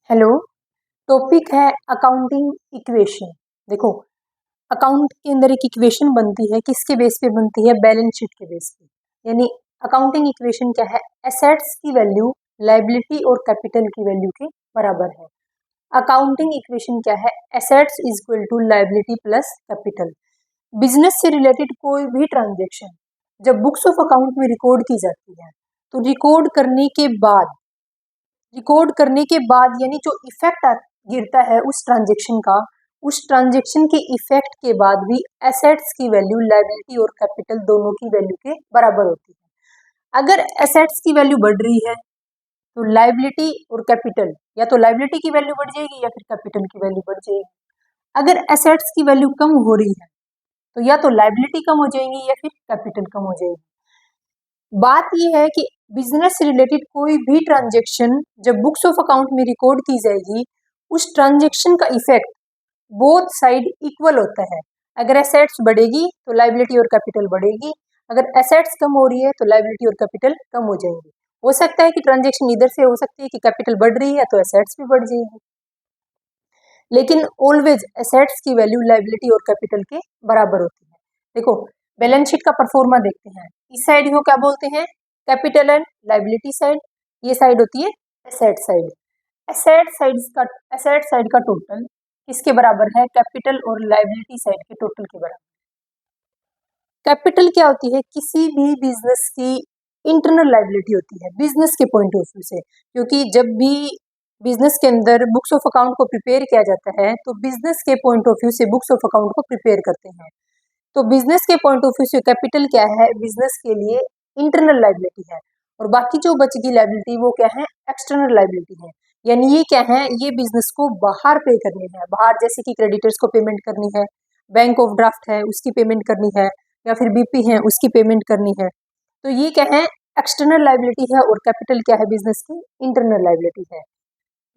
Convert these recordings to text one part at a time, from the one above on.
Hello. Topic है accounting equation. देखो, account के अंदर एक इक्वेशन बनती है, किसके बेस पे बनती है? बैलेंस शीट के बेस पे। यानी अकाउंटिंग इक्वेशन क्या है? एसेट्स की वैल्यू लायबिलिटी और कैपिटल की वैल्यू के बराबर है। अकाउंटिंग इक्वेशन क्या है? Assets is equal to liability plus capital. Business से रिलेटेड कोई भी ट्रांजेक्शन जब बुक्स ऑफ अकाउंट में रिकॉर्ड की जाती है, तो रिकॉर्ड करने के बाद यानी जो इफेक्ट गिरता है उस ट्रांजेक्शन का, उस ट्रांजेक्शन के इफेक्ट के बाद भी एसेट्स की वैल्यू लायबिलिटी और कैपिटल दोनों की वैल्यू के बराबर होती है। अगर एसेट्स की वैल्यू बढ़ रही है तो लायबिलिटी और कैपिटल, या तो लायबिलिटी की वैल्यू बढ़ जाएगी या फिर कैपिटल की वैल्यू बढ़ जाएगी। अगर एसेट्स की वैल्यू कम हो रही है तो या तो लायबिलिटी कम हो जाएगी या फिर कैपिटल कम हो जाएगी। बात यह है कि बिजनेस से रिलेटेड कोई भी ट्रांजेक्शन जब बुक्स ऑफ अकाउंट में रिकॉर्ड की जाएगी, उस ट्रांजेक्शन का इफेक्ट बोथ साइड इक्वल होता है। अगर एसेट्स बढ़ेगी तो लायबिलिटी और कैपिटल बढ़ेगी, अगर एसेट्स कम हो रही है तो लायबिलिटी और कैपिटल कम हो जाएंगे। हो सकता है कि ट्रांजेक्शन इधर से हो सकती है कि कैपिटल बढ़ रही है तो एसेट्स भी बढ़ जाएगी, लेकिन ऑलवेज एसेट्स की वैल्यू लायबिलिटी और कैपिटल के बराबर होती है। देखो, बैलेंस शीट का परफॉर्मा देखते हैं। इस साइड को क्या बोलते हैं? Capital and liability side. ये साइड होती है एसेट साइड। एसेट साइड का टोटल किसके बराबर है? कैपिटल और लायबिलिटी साइड के टोटल के बराबर। कैपिटल क्या होती है? किसी भी बिजनेस की इंटरनल लायबिलिटी होती है बिजनेस के पॉइंट ऑफ व्यू से, क्योंकि जब भी बिजनेस के अंदर बुक्स ऑफ अकाउंट को प्रिपेयर किया जाता है तो बिजनेस के पॉइंट ऑफ व्यू से बुक्स ऑफ अकाउंट को प्रिपेयर करते हैं। तो बिजनेस के पॉइंट ऑफ व्यू से कैपिटल क्या है? बिजनेस के लिए इंटरनल लायबिलिटी है, और बाकी जो बच गई लायबिलिटी वो क्या है? एक्सटर्नल लायबिलिटी है। यानी ये क्या है? ये बिजनेस को बाहर पे करनी है, बाहर जैसे कि क्रेडिटर्स को पेमेंट करनी है, बैंक ऑफ ड्राफ्ट है उसकी पेमेंट करनी है, या फिर बीपी है उसकी पेमेंट करनी है। तो ये क्या है? एक्सटर्नल लायबिलिटी है, और कैपिटल क्या है? बिजनेस की इंटरनल लायबिलिटी है।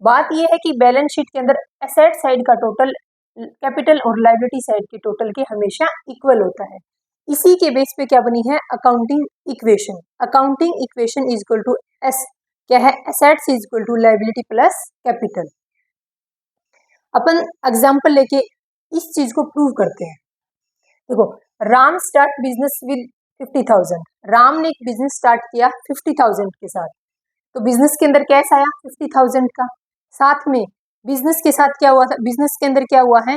बात यह है कि बैलेंस शीट के अंदर एसेट साइड का टोटल कैपिटल और लायबिलिटी साइड के टोटल के हमेशा इक्वल होता है। इसी के बेस पे क्या बनी है? Accounting equation. Accounting equation is equal to as क्या है? Assets is equal to liability plus capital. अपन एग्जांपल लेके इस चीज को प्रूव करते हैं। देखो, Ram start business with 50,000। Ram ने एक बिजनेस स्टार्ट किया 50,000 के साथ। तो बिजनेस के अंदर कैश आया 50,000 का, साथ में बिजनेस के साथ क्या हुआ था? बिजनेस के अंदर क्या हुआ है?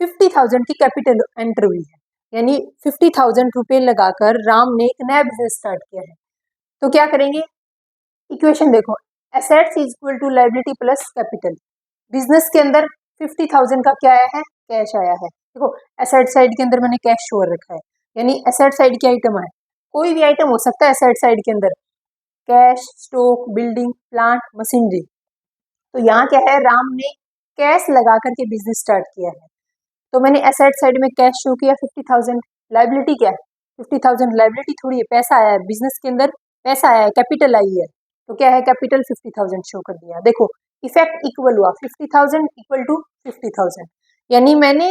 50,000 की कैपिटल एंटर हुई है, यानी 50,000 रुपए लगाकर राम ने एक नया बिजनेस स्टार्ट किया है। तो क्या करेंगे? इक्वेशन देखो, assets is equal to liability plus capital. Business के अंदर 50,000 का क्या आया है? कैश आया है। देखो, एसेट साइड के अंदर मैंने कैश शोर रखा है, यानी एसेट साइड की आइटम है, कोई भी आइटम हो सकता है एसेट साइड के अंदर, cash, stock, building, plant, machinery. तो यहाँ क्या है? राम ने कैश लगा करके बिजनेस स्टार्ट किया है, तो मैंने एसेट साइड में कैश शो किया 50,000। लायबिलिटी क्या है? 50,000 लायबिलिटी थोड़ी है, पैसा आया है बिजनेस के अंदर, पैसा आया है, कैपिटल आई है, तो क्या है? कैपिटल 50,000 शो कर दिया। देखो, इफेक्ट इक्वल हुआ, 50,000 इक्वल टू 50,000। यानी मैंने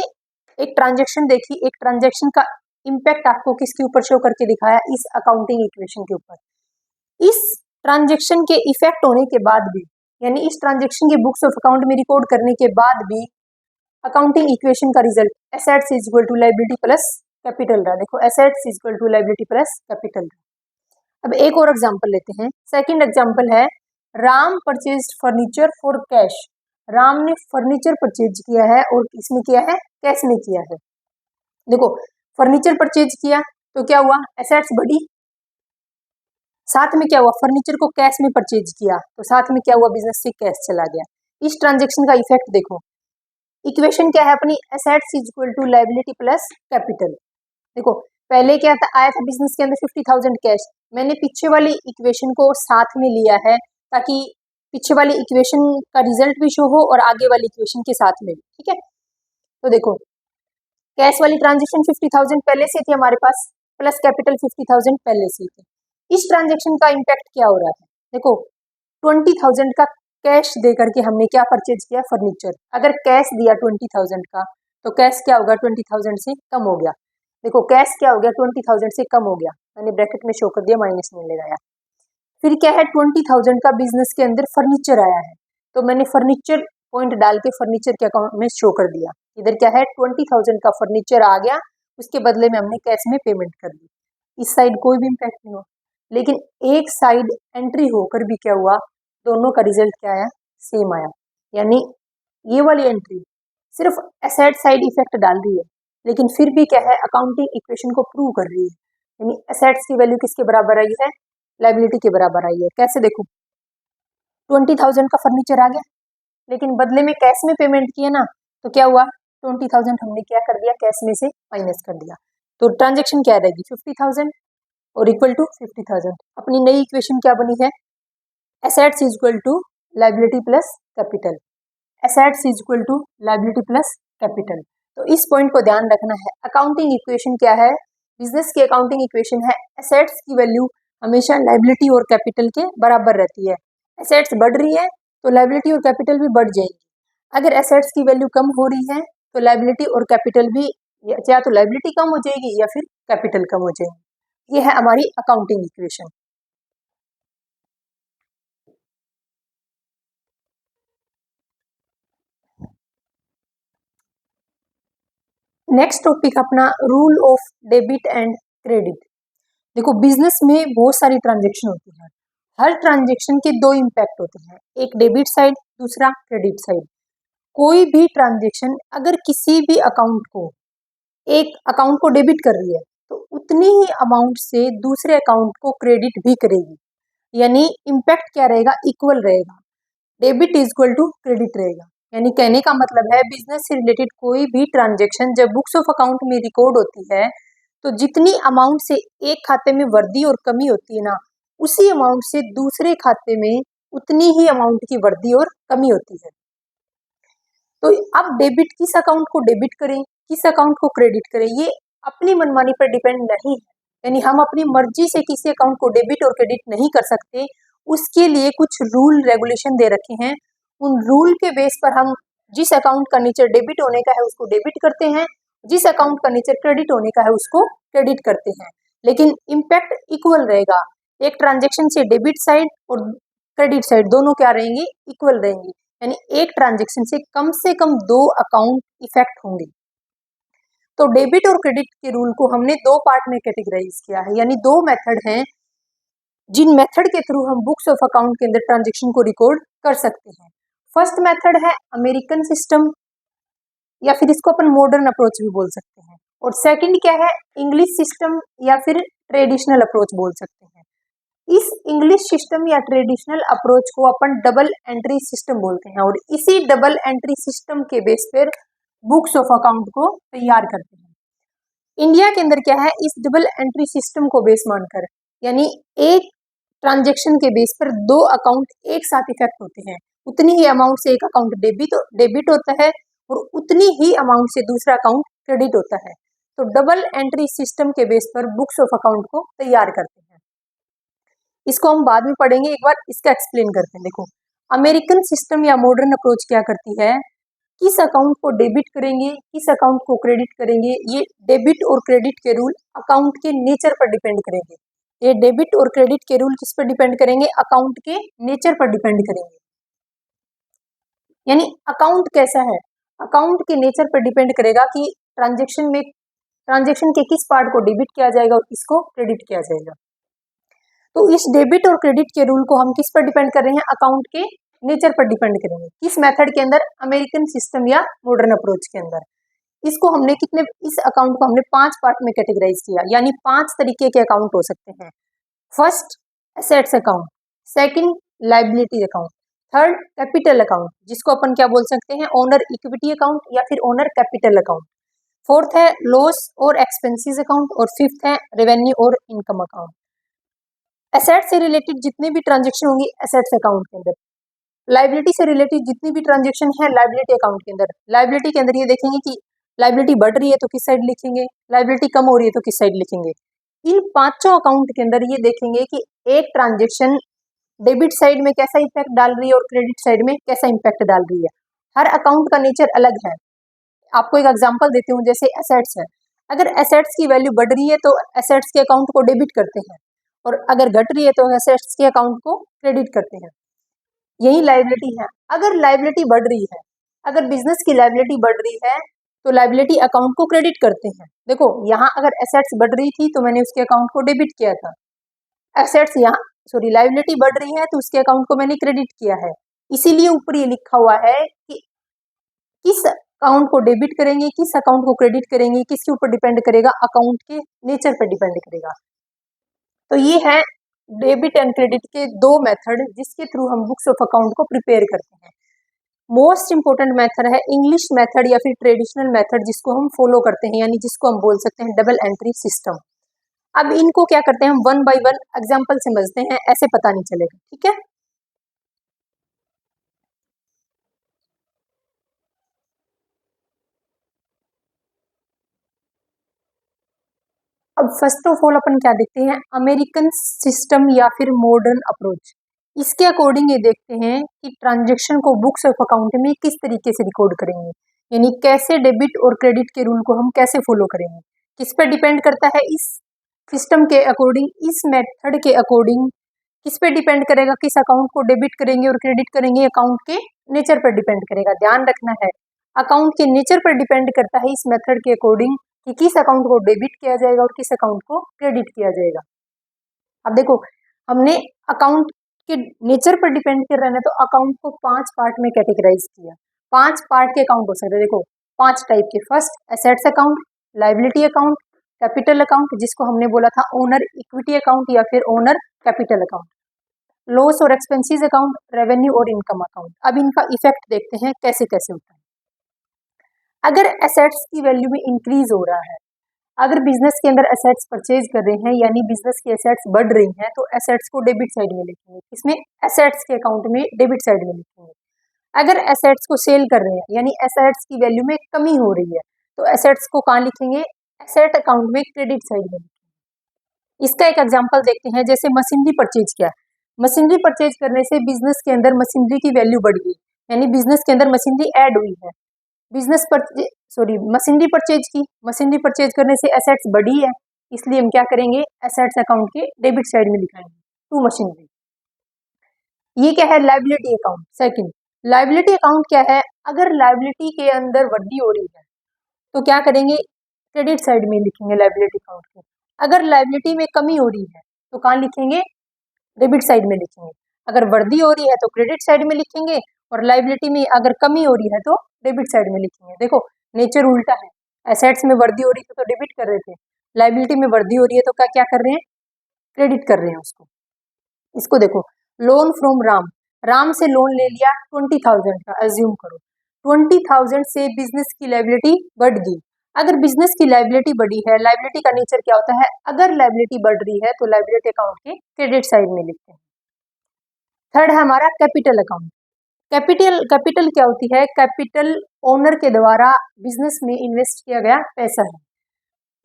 एक ट्रांजेक्शन देखी, एक ट्रांजेक्शन का इम्पैक्ट आपको किसके ऊपर शो करके दिखाया? इस अकाउंटिंग इक्वेशन के ऊपर। इस ट्रांजेक्शन के इफेक्ट होने के बाद भी, यानी इस ट्रांजेक्शन के बुक्स ऑफ अकाउंट में रिकॉर्ड करने के बाद भी अकाउंटिंग इक्वेशन का result assets is equal to liability plus capital रहा। देखो, assets is equal to liability plus capital. अब एक और एग्जांपल लेते हैं। सेकंड एग्जांपल है, Ram purchased furniture for cash. Ram ने फर्नीचर परचेज किया है, और किसमें किया है? कैश में किया है। देखो, फर्नीचर परचेज किया तो क्या हुआ? एसेट्स बढ़ी, साथ में क्या हुआ? फर्नीचर को कैश में परचेज किया तो साथ में क्या हुआ? बिजनेस से कैश चला गया। इस ट्रांजेक्शन का इफेक्ट देखो, इक्वेशन क्या है अपनी? Assets is equal to liability plus capital. देखो, पहले क्या था? आया था बिजनेस के अंदर 50,000 कैश, मैंने पीछे वाली इक्वेशन को साथ में लिया है ताकि पीछे वाली इक्वेशन का रिजल्ट भी शो हो और आगे वाली इक्वेशन के साथ में भी, ठीक है। तो देखो, कैश वाली ट्रांजेक्शन 50,000 पहले से थी हमारे पास, प्लस कैपिटल 50,000 पहले से थी। इस ट्रांजेक्शन का इम्पैक्ट क्या हो रहा है? देखो, 20,000 का कैश दे करके हमने क्या परचेज किया? फर्नीचर। अगर कैश दिया 20,000 का तो कैश क्या होगा? 20,000 से कम हो गया। देखो, कैश क्या हो गया? 20,000 से कम हो गया, मैंने ब्रैकेट में शो कर दिया, माइनस में लगाया। फिर क्या है? 20,000 का बिजनेस के अंदर फर्नीचर आया है, तो मैंने फर्नीचर पॉइंट डाल के फर्नीचर के अकाउंट में शो कर दिया। इधर क्या है 20,000 का फर्नीचर आ गया, उसके बदले में हमने कैश में पेमेंट कर दी। इस साइड कोई भी इम्पैक्ट नहीं हुआ, लेकिन एक साइड एंट्री होकर भी क्या हुआ, दोनों का रिजल्ट क्या आया, सेम आया। यानी ये वाली एंट्री सिर्फ एसेट साइड इफेक्ट डाल रही है, लेकिन फिर भी क्या है, अकाउंटिंग इक्वेशन को प्रूव कर रही है। यानी एसेट्स की वैल्यू किसके बराबर आई है, लायबिलिटी के बराबर आई है। कैसे देखो, 20,000 का फर्नीचर आ गया, लेकिन बदले में कैश में पेमेंट किया ना, तो क्या हुआ, 20,000 हमने क्या कर दिया, कैश में से माइनस कर दिया। तो ट्रांजेक्शन क्या रहेगी, 50,000 और इक्वल टू 50,000। अपनी नई इक्वेशन क्या बनी है, assets is equal to liability plus capital. Assets is equal to liability plus capital. तो इस पॉइंट को ध्यान रखना है। अकाउंटिंग इक्वेशन क्या है, बिजनेस की अकाउंटिंग इक्वेशन है, एसेट्स की वैल्यू हमेशा लायबिलिटी और कैपिटल के बराबर रहती है। एसेट्स बढ़ रही है तो लायबिलिटी और कैपिटल भी बढ़ जाएगी। अगर एसेट्स की वैल्यू कम हो रही है तो लायबिलिटी और कैपिटल भी, या तो लायबिलिटी कम हो जाएगी या फिर कैपिटल कम हो जाएगी। ये है हमारी अकाउंटिंग इक्वेशन। नेक्स्ट टॉपिक अपना rule of debit and credit. देखो बिजनेस में बहुत सारी ट्रांजेक्शन होती है, हर ट्रांजेक्शन के दो इम्पैक्ट होते हैं, एक डेबिट साइड, दूसरा क्रेडिट साइड। कोई भी ट्रांजेक्शन अगर किसी भी अकाउंट को, एक अकाउंट को डेबिट कर रही है तो उतनी ही अमाउंट से दूसरे अकाउंट को क्रेडिट भी करेगी। यानी इम्पैक्ट क्या रहेगा, इक्वल रहेगा, debit is equal to credit रहेगा। यानी कहने का मतलब है बिजनेस से रिलेटेड कोई भी ट्रांजेक्शन जब बुक्स ऑफ अकाउंट में रिकॉर्ड होती है तो जितनी अमाउंट से एक खाते में वृद्धि और कमी होती है ना, उसी अमाउंट से दूसरे खाते में उतनी ही अमाउंट की वृद्धि और कमी होती है। तो अब डेबिट किस अकाउंट को डेबिट करें, किस अकाउंट को क्रेडिट करें, ये अपनी मनमानी पर डिपेंड नहीं है। यानी हम अपनी मर्जी से किसी अकाउंट को डेबिट और क्रेडिट नहीं कर सकते, उसके लिए कुछ रूल रेगुलेशन दे रखे हैं। उन रूल के बेस पर हम जिस अकाउंट का नेचर डेबिट होने का है उसको डेबिट करते हैं, जिस अकाउंट का नेचर क्रेडिट होने का है उसको क्रेडिट करते हैं, लेकिन इम्पैक्ट इक्वल रहेगा। एक ट्रांजेक्शन से डेबिट साइड और क्रेडिट साइड दोनों क्या रहेंगी, इक्वल रहेंगी। यानी एक ट्रांजेक्शन से कम दो अकाउंट इफेक्ट होंगे। तो डेबिट और क्रेडिट के रूल को हमने दो पार्ट में कैटेगराइज किया है, यानी दो मेथड हैं जिन मेथड के थ्रू हम बुक्स ऑफ अकाउंट के अंदर ट्रांजेक्शन को रिकॉर्ड कर सकते हैं। फर्स्ट मेथड है अमेरिकन सिस्टम, या फिर इसको अपन मॉडर्न अप्रोच भी बोल सकते हैं, और सेकंड क्या है, इंग्लिश सिस्टम या फिर ट्रेडिशनल अप्रोच बोल सकते हैं। इस इंग्लिश सिस्टम या ट्रेडिशनल अप्रोच को अपन डबल एंट्री सिस्टम बोलते हैं, और इसी डबल एंट्री सिस्टम के बेस पर बुक्स ऑफ अकाउंट को तैयार करते हैं। इंडिया के अंदर क्या है, इस डबल एंट्री सिस्टम को बेस मानकर, यानी एक ट्रांजेक्शन के बेस पर दो अकाउंट एक साथ इफेक्ट होते हैं, उतनी ही अमाउंट से एक अकाउंट डेबिट होता है और उतनी ही अमाउंट से दूसरा अकाउंट क्रेडिट होता है। तो डबल एंट्री सिस्टम के बेस पर बुक्स ऑफ अकाउंट को तैयार करते हैं। इसको हम बाद में पढ़ेंगे, एक बार इसका एक्सप्लेन करते हैं। देखो अमेरिकन सिस्टम या मॉडर्न अप्रोच क्या करती है, किस अकाउंट को डेबिट करेंगे, किस अकाउंट को क्रेडिट करेंगे, ये डेबिट और क्रेडिट के रूल अकाउंट के नेचर पर डिपेंड करेंगे। ये डेबिट और क्रेडिट के रूल किस पर डिपेंड करेंगे, अकाउंट के नेचर पर डिपेंड करेंगे। यानी अकाउंट कैसा है, अकाउंट के नेचर पर डिपेंड करेगा कि ट्रांजेक्शन के किस पार्ट को डेबिट किया जाएगा और किसको क्रेडिट किया जाएगा। तो इस डेबिट और क्रेडिट के रूल को हम किस पर डिपेंड कर रहे हैं, अकाउंट के नेचर पर डिपेंड करेंगे। किस मेथड के अंदर, अमेरिकन सिस्टम या मॉडर्न अप्रोच के अंदर। इसको हमने इस अकाउंट को हमने 5 पार्ट में कैटेगराइज किया, यानी 5 तरीके के अकाउंट हो सकते हैं। First assets account, second liability account, third capital account जिसको अपन क्या बोल सकते हैं, ओनर इक्विटी अकाउंट या फिर ओनर कैपिटल अकाउंट, फोर्थ है लॉस और एक्सपेंसेस अकाउंट, और फिफ्थ है रेवेन्यू और इनकम अकाउंट। एसेट से रिलेटेड जितने भी ट्रांजेक्शन होंगी एसेट्स अकाउंट के अंदर, लायबिलिटी से रिलेटेड जितनी भी ट्रांजेक्शन है लायबिलिटी अकाउंट के अंदर। लायबिलिटी के अंदर ये देखेंगे कि लायबिलिटी बढ़ रही है तो किस साइड लिखेंगे, लायबिलिटी कम हो रही है तो किस साइड लिखेंगे। इन पांचों अकाउंट के अंदर ये देखेंगे कि एक ट्रांजेक्शन डेबिट साइड में कैसा इम्पैक्ट डाल रही है और क्रेडिट साइड में कैसा इम्पैक्ट डाल रही है। हर अकाउंट का नेचर अलग है। आपको एक एग्जांपल देती हूँ, जैसे एसेट्स है, अगर एसेट्स की वैल्यू बढ़ रही है तो एसेट्स के अकाउंट को डेबिट करते हैं, और अगर घट रही है तो एसेट्स के अकाउंट को क्रेडिट करते हैं। यही लाइबिलिटी है। अगर लाइबिलिटी बढ़ रही है, अगर बिजनेस की लाइबिलिटी बढ़ रही है तो लाइबिलिटी अकाउंट को क्रेडिट करते हैं। देखो यहाँ अगर एसेट्स बढ़ रही थी तो मैंने उसके अकाउंट को डेबिट किया था। एसेट्स यहाँ सॉरी लाइबिलिटी बढ़ रही है तो उसके अकाउंट को मैंने क्रेडिट किया है। इसीलिए ऊपर ये लिखा हुआ है कि किस अकाउंट को डेबिट करेंगे, किस अकाउंट को क्रेडिट करेंगे, किसके ऊपर डिपेंड करेगा, अकाउंट के नेचर पर डिपेंड करेगा। तो ये है डेबिट एंड क्रेडिट के दो मेथड जिसके थ्रू हम बुक्स ऑफ अकाउंट को प्रिपेयर करते हैं। मोस्ट इंपोर्टेंट मेथड है इंग्लिश मेथड या फिर ट्रेडिशनल मेथड जिसको हम फॉलो करते हैं, यानी जिसको हम बोल सकते हैं डबल एंट्री सिस्टम। अब इनको क्या करते हैं हम वन बाय वन एग्जांपल समझते हैं, ऐसे पता नहीं चलेगा, ठीक है। अब फर्स्ट ऑफ ऑल अपन क्या देखते हैं, अमेरिकन सिस्टम या फिर मॉडर्न अप्रोच। इसके अकॉर्डिंग ये देखते हैं कि ट्रांजेक्शन को बुक्स ऑफ अकाउंट में किस तरीके से रिकॉर्ड करेंगे, यानी कैसे डेबिट और क्रेडिट के रूल को हम कैसे फॉलो करेंगे, किस पे डिपेंड करता है इस सिस्टम के अकॉर्डिंग, इस मेथड के अकॉर्डिंग किस पे डिपेंड करेगा, किस अकाउंट को डेबिट करेंगे और क्रेडिट करेंगे, अकाउंट के नेचर पर डिपेंड करेगा। ध्यान रखना है अकाउंट के नेचर पर डिपेंड करता है इस मेथड के अकॉर्डिंग कि किस अकाउंट को डेबिट किया जाएगा और किस अकाउंट को क्रेडिट किया जाएगा। अब देखो हमने अकाउंट के नेचर पर डिपेंड कर रहे हैं तो अकाउंट को 5 पार्ट में कैटेगराइज किया। 5 पार्ट के अकाउंट हो सकते हैं, देखो 5 टाइप के। First assets account, liability account, capital account जिसको हमने बोला था ओनर इक्विटी अकाउंट या फिर ओनर कैपिटल अकाउंट, लॉस और एक्सपेंसेस अकाउंट, रेवेन्यू और इनकम अकाउंट। अब इनका इफेक्ट देखते हैं कैसे कैसे होता है। अगर एसेट्स की वैल्यू में इंक्रीज हो रहा है, अगर बिजनेस के अंदर एसेट्स परचेज कर रहे हैं यानी बिजनेस की एसेट्स बढ़ रही हैं तो एसेट्स को डेबिट साइड में लिखेंगे, इसमें एसेट्स के अकाउंट में डेबिट साइड में लिखेंगे। अगर एसेट्स को सेल कर रहे हैं यानी एसेट्स की वैल्यू में कमी हो रही है तो एसेट्स को कहाँ लिखेंगे, एसेट अकाउंट में क्रेडिट साइड में लिखेंगे। इसका एक एग्जांपल देखते हैं, जैसे मशीनरी परचेज किया, मशीनरी परचेज करने से बिजनेस के अंदर मशीनरी की वैल्यू बढ़ गई, यानी बिजनेस के अंदर मशीनरी ऐड हुई है। बिजनेस पर मशीनरी परचेज की, मशीनरी परचेज करने से एसेट्स बढ़ी है, इसलिए हम क्या करेंगे एसेट्स अकाउंट के डेबिट साइड में लिखाएंगे टू मशीनरी। ये क्या है liability account. Second liability account क्या है, अगर लाइबिलिटी के अंदर वृद्धि हो रही है तो क्या करेंगे क्रेडिट साइड में लिखेंगे लाइबिलिटी अकाउंट के। अगर लाइबिलिटी में कमी हो रही है तो कहाँ लिखेंगे, डेबिट साइड में लिखेंगे। अगर वृद्धि हो रही है तो क्रेडिट साइड में लिखेंगे और लाइबिलिटी में अगर कमी हो रही है तो डेबिट साइड में लिखेंगे। देखो नेचर उल्टा है, एसेट्स में वृद्धि हो रही थी तो डेबिट कर रहे थे, लाइबिलिटी में वृद्धि हो रही है तो क्या कर रहे हैं, क्रेडिट कर रहे हैं उसको। इसको देखो लोन फ्रॉम राम, राम से लोन ले लिया 20,000 का, एज्यूम करो 20,000 से बिजनेस की लाइबिलिटी बढ़ गई। अगर बिजनेस की लाइबिलिटी बढ़ी है, लाइबिलिटी का नेचर क्या होता है, अगर लाइबिलिटी बढ़ रही है तो लाइबिलिटी अकाउंट के क्रेडिट साइड में लिखते हैं। थर्ड है हमारा कैपिटल अकाउंट। कैपिटल क्या होती है, कैपिटल ओनर के द्वारा बिजनेस में इन्वेस्ट किया गया पैसा है।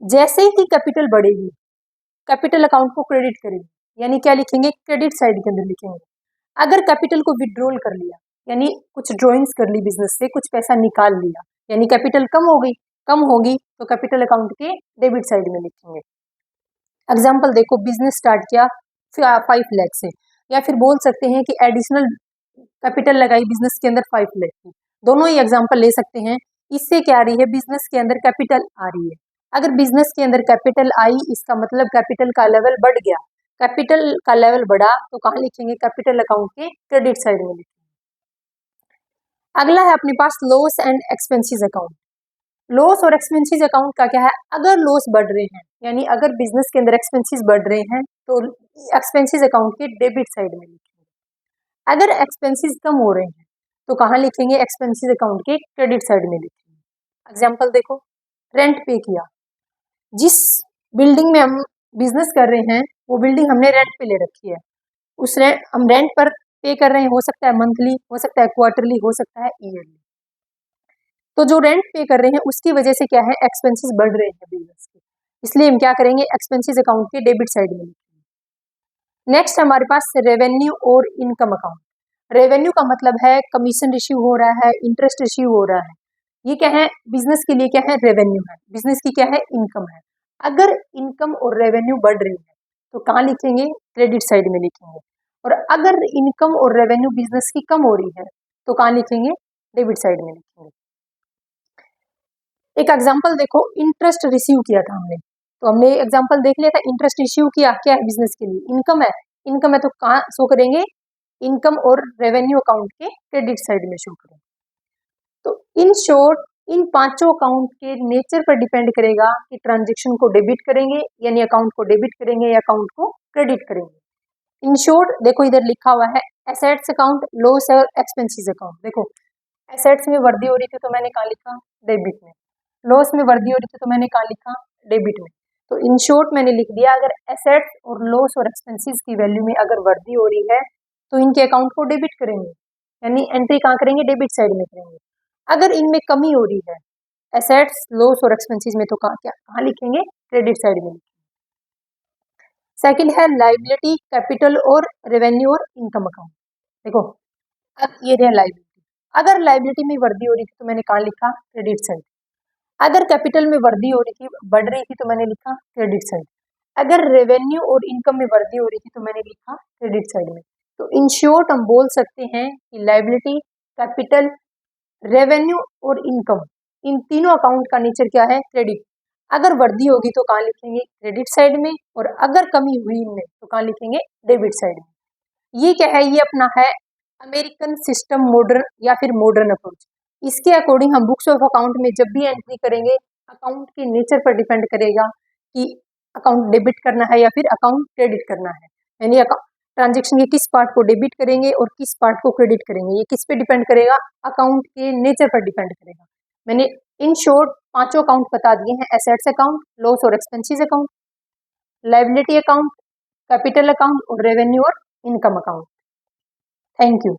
जैसे ही कैपिटल बढ़ेगी कैपिटल अकाउंट को क्रेडिट करेगी, यानी क्या लिखेंगे क्रेडिट साइड के अंदर लिखेंगे। अगर कैपिटल को विड्रॉल कर लिया यानी कुछ ड्रॉइंग्स कर ली बिजनेस से, कुछ पैसा निकाल लिया यानी कैपिटल कम होगी तो कैपिटल अकाउंट के डेबिट साइड में लिखेंगे। एग्जाम्पल देखो बिजनेस स्टार्ट किया 5 लाख से, या फिर बोल सकते हैं कि एडिशनल कैपिटल लगाई बिजनेस के अंदर 5 लाख की, दोनों ही एग्जाम्पल ले सकते हैं। इससे क्या आ रही है, बिजनेस के अंदर कैपिटल आ रही है। अगर बिजनेस के अंदर कैपिटल आई इसका मतलब कैपिटल का लेवल बढ़ गया, कैपिटल का लेवल बढ़ा तो कहाँ लिखेंगे कैपिटल अकाउंट के क्रेडिट साइड में लिखेंगे। अगला है अपने पास loss and expenses account. Loss और एक्सपेंसेस अकाउंट का क्या है, अगर लॉस बढ़ रहे हैं यानी अगर बिजनेस के अंदर एक्सपेंसेस बढ़ रहे हैं तो एक्सपेंसेस अकाउंट के डेबिट साइड में लिखेंगे। अगर एक्सपेंसेस कम हो रहे हैं तो कहाँ लिखेंगे एक्सपेंसेस अकाउंट के क्रेडिट साइड में लिखेंगे। एग्जांपल देखो रेंट पे किया, जिस बिल्डिंग में हम बिजनेस कर रहे हैं वो बिल्डिंग हमने रेंट पे ले रखी है, उस रेंट हम रेंट पर पे कर रहे हैं, हो सकता है मंथली, हो सकता है क्वार्टरली, हो सकता है ईयरली। तो जो रेंट पे कर रहे हैं उसकी वजह से क्या है एक्सपेंसेस बढ़ रहे हैं बिजनेस के, इसलिए हम क्या करेंगे एक्सपेंसेस अकाउंट के डेबिट साइड में लिखेंगे। नेक्स्ट हमारे पास रेवेन्यू और इनकम अकाउंट। रेवेन्यू का मतलब है कमीशन रिसीव हो रहा है, इंटरेस्ट रिसीव हो रहा है, ये क्या है बिजनेस के लिए क्या है रेवेन्यू है, बिजनेस की क्या है इनकम है। अगर इनकम और रेवेन्यू बढ़ रही है तो कहाँ लिखेंगे क्रेडिट साइड में लिखेंगे। और अगर इनकम और रेवेन्यू बिजनेस की कम हो रही है तो कहाँ लिखेंगे, डेबिट साइड में लिखेंगे। एक एग्जांपल देखो, इंटरेस्ट रिसीव किया था हमने, तो हमने एग्जांपल देख लिया था, इंटरेस्ट रिसीव किया क्या है बिजनेस के लिए, इनकम है, इनकम है तो कहाँ शो करेंगे, इनकम और रेवेन्यू अकाउंट के क्रेडिट साइड में शो करेंगे। तो इन शॉर्ट इन पांचों अकाउंट के नेचर पर डिपेंड करेगा कि ट्रांजेक्शन को डेबिट करेंगे यानी अकाउंट को डेबिट करेंगे या अकाउंट को क्रेडिट करेंगे। इन शॉर्ट देखो इधर लिखा हुआ है एसेट्स अकाउंट, लॉस और एक्सपेंसेस अकाउंट। देखो एसेट्स में वृद्धि हो रही थी तो मैंने कहाँ लिखा, डेबिट में, लॉस में वृद्धि हो रही थी तो मैंने कहाँ लिखा, डेबिट में। तो इन शॉर्ट मैंने लिख दिया अगर एसेट्स और लॉस और एक्सपेंसेस की वैल्यू में अगर वृद्धि हो रही है तो इनके अकाउंट को डेबिट करेंगे, यानी एंट्री कहाँ करेंगे, डेबिट साइड में करेंगे। अगर इनमें कमी हो रही है एसेट्स लॉस और एक्सपेंसेस में तो कहाँ लिखेंगे, क्रेडिट साइड में लिखेंगे। सेकंड है लाइबिलिटी, कैपिटल और रेवेन्यू और इनकम अकाउंट। देखो अब ये रहा लाइबिलिटी, अगर लाइबिलिटी में वृद्धि हो रही थी तो मैंने कहाँ लिखा, क्रेडिट साइड। अगर कैपिटल में वृद्धि हो रही थी, बढ़ रही थी तो मैंने लिखा क्रेडिट साइड। अगर रेवेन्यू और इनकम में वृद्धि हो रही थी तो मैंने लिखा क्रेडिट साइड में। तो इन शॉर्ट हम बोल सकते हैं कि लाइबिलिटी, कैपिटल, रेवेन्यू और इनकम, इन तीनों अकाउंट का नेचर क्या है, क्रेडिट। अगर वृद्धि होगी तो कहाँ लिखेंगे, क्रेडिट साइड में, और अगर कमी हुई इनमें तो कहाँ लिखेंगे, डेबिट साइड में। ये क्या है, ये अपना है अमेरिकन सिस्टम मॉडर्न या फिर मॉडर्न अप्रोच। इसके अकॉर्डिंग हम बुक्स ऑफ अकाउंट में जब भी एंट्री करेंगे अकाउंट के नेचर पर डिपेंड करेगा कि अकाउंट डेबिट करना है या फिर अकाउंट क्रेडिट करना है, यानी ट्रांजेक्शन के किस पार्ट को डेबिट करेंगे और किस पार्ट को क्रेडिट करेंगे, ये किस पे डिपेंड करेगा, अकाउंट के नेचर पर डिपेंड करेगा। मैंने इन शॉर्ट पांचों अकाउंट बता दिए हैं, एसेट्स अकाउंट, लॉस और expenses account, liability account, capital account और रेवेन्यू और इनकम अकाउंट। Thank you.